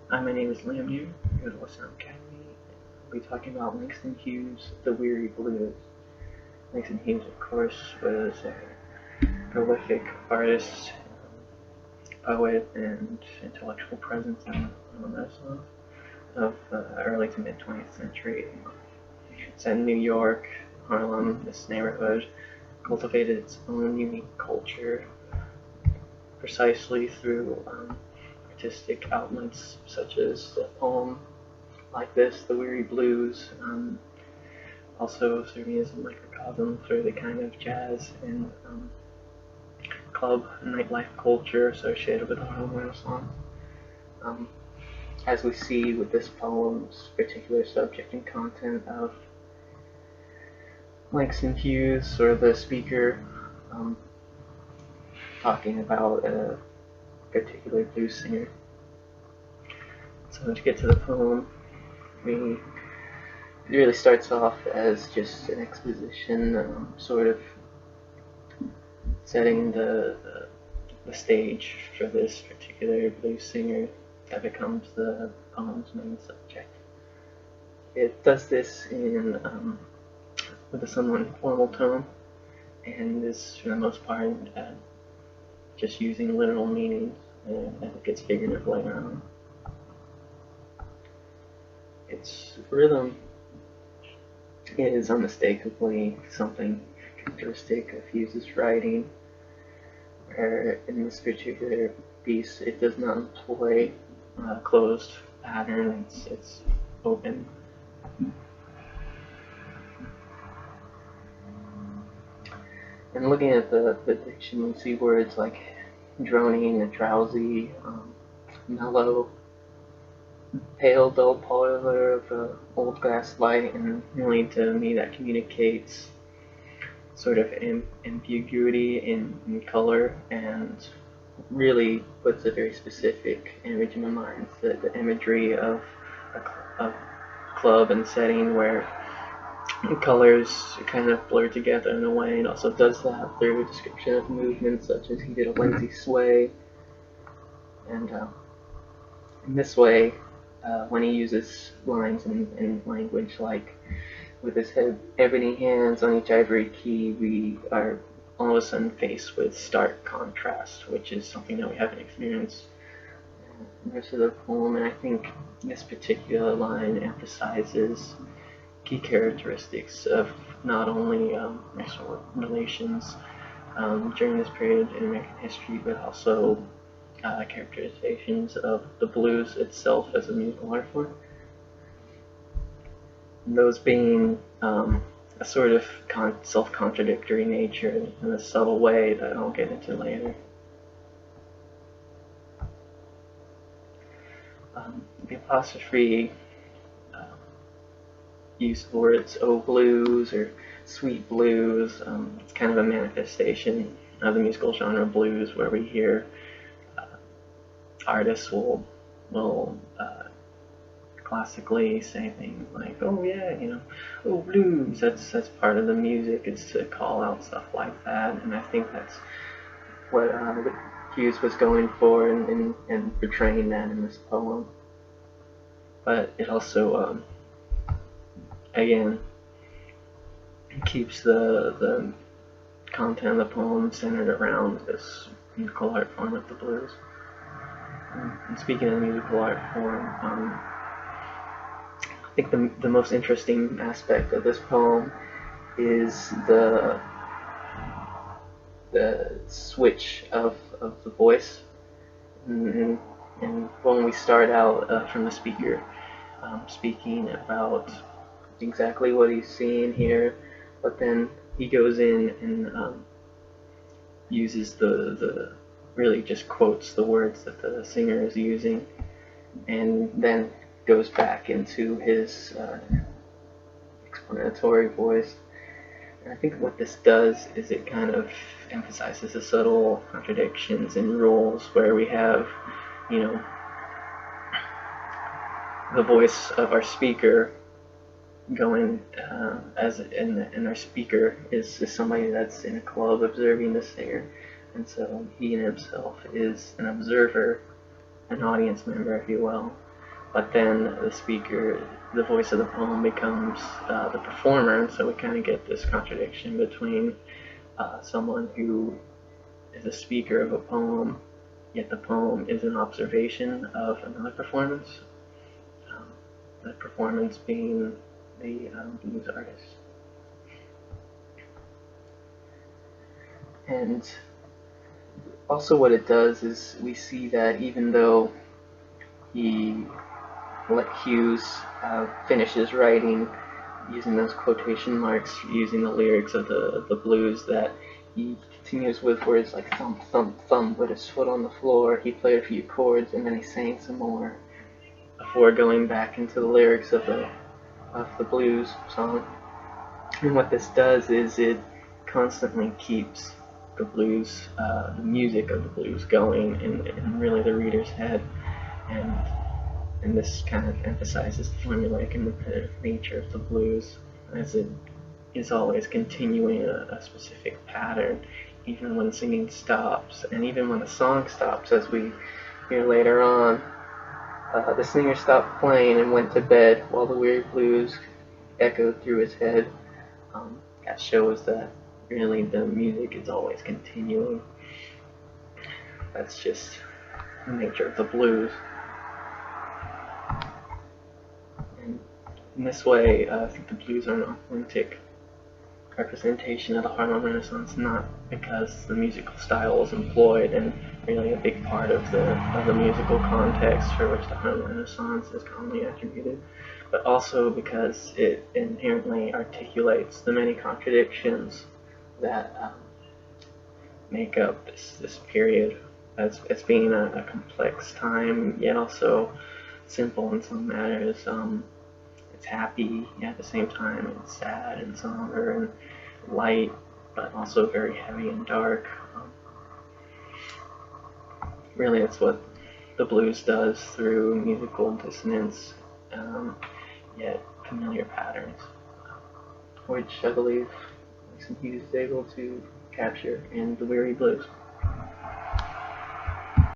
My name is Liam New, here at West Sound Academy. We'll be talking about Langston Hughes' The Weary Blues. Langston Hughes, of course, was a prolific artist, poet, and intellectual presence in the Renaissance of the early to mid 20th century. Set in New York, Harlem, this neighborhood cultivated its own unique culture precisely through artistic outlets such as a poem like this, The Weary Blues, also serving as a microcosm for the kind of jazz and club and nightlife culture associated with the Harlem Renaissance. Um, as we see with this poem's particular subject and content of Langston Hughes, or the speaker, talking about a particular blues singer. So to get to the poem, it really starts off as just an exposition, sort of setting the stage for this particular blues singer that becomes the poem's main subject. It does this in with a somewhat informal tone, and is for the most part just using literal meanings as it gets figurative later on. Its rhythm is unmistakably something characteristic of Hughes' writing, where in this particular piece it does not employ a closed pattern, it's open. And looking at the diction, we see words like droning, drowsy, mellow, pale, dull parlor of old grass light, and really to me that communicates sort of ambiguity in color, and really puts a very specific image in my mind. The imagery of a club and setting where colors kind of blur together in a way, and also does that through a description of movements such as he did a lazy sway. And in this way, when he uses lines in language like, with his ebony hands on each ivory key, we are all of a sudden faced with stark contrast, which is something that we haven't experienced in the rest of the poem. And I think this particular line emphasizes key characteristics of not only racial relations during this period in American history, but also characterizations of the blues itself as a musical art form. And those being a sort of self-contradictory nature in a subtle way that I'll get into later. The apostrophe use of words "oh blues" or "sweet blues." It's kind of a manifestation of the musical genre blues, where we hear artists will classically say things like, "Oh yeah, oh blues." That's part of the music. It's to call out stuff like that, and I think that's what Hughes was going for in portraying that in this poem. But it also again keeps the content of the poem centered around this musical art form of the blues. And speaking of musical art form, I think the most interesting aspect of this poem is the switch of the voice. And when we start out from the speaker speaking about exactly what he's seeing here, but then he goes in and uses the really just quotes the words that the singer is using, and then goes back into his explanatory voice. And I think what this does is it kind of emphasizes the subtle contradictions and rules where we have, the voice of our speaker going and our speaker is somebody that's in a club observing the singer, and so he in himself is an observer, an audience member, if you will. but then the speaker, the voice of the poem becomes the performer, and so we kind of get this contradiction between someone who is a speaker of a poem, yet the poem is an observation of another performance, the performance being the blues artist. And also what it does is we see that even though Hughes finishes writing using those quotation marks, using the lyrics of the blues, that he continues with words like thump, thump, thump with his foot on the floor. He played a few chords and then he sang some more before going back into the lyrics of the blues song. And what this does is it constantly keeps the blues, the music of the blues going in really the reader's head. And this kind of emphasizes the formulaic and repetitive nature of the blues, as it is always continuing a specific pattern, even when singing stops, and even when the song stops, as we hear later on. The singer stopped playing and went to bed while the weary blues echoed through his head. That shows that really the music is always continuing. That's just the nature of the blues. And in this way, I think the blues are an authentic representation of the Harlem Renaissance, not because the musical style was employed and really a big part of the musical context for which the Harlem Renaissance is commonly attributed, but also because it inherently articulates the many contradictions that make up this period as being a complex time, yet also simple in some matters. It's happy, yet at the same time it's sad and somber and light, but also very heavy and dark. Really, it's what the blues does through musical dissonance, yet familiar patterns, which I believe Mason Hughes is able to capture in The Weary Blues.